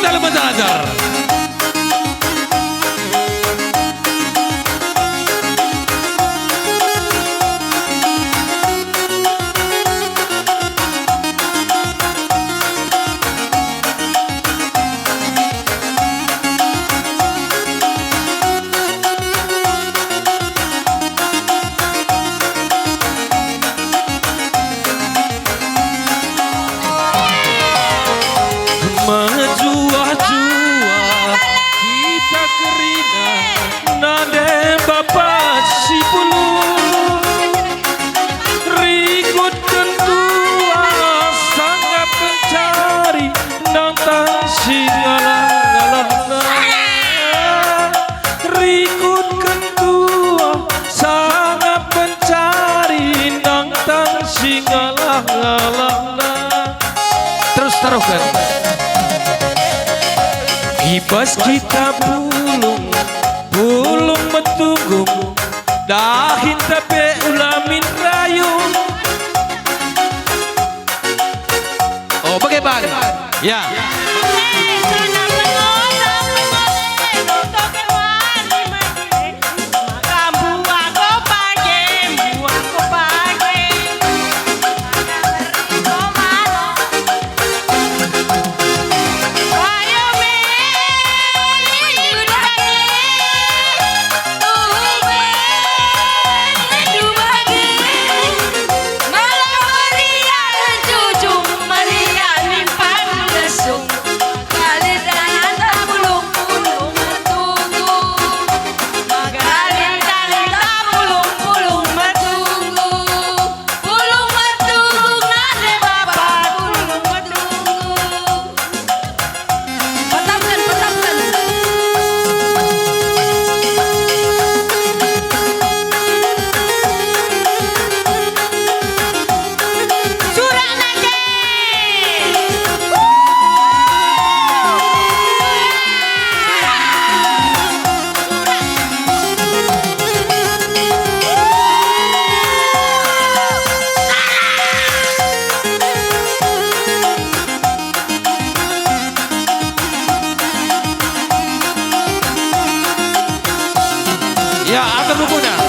dalam Mazar. Menjua-jua kita kerina nade bapa si pulu rikut kentua sangat mencari nantang singalah-ngalahna rikut kentua sangat mencari nantang singalah-ngalahna. Terus taruhkan Ibas kita pulung metunggung dahin tapi ulamin rayung. Oh bagaimana? Ya. Ya, akan berguna.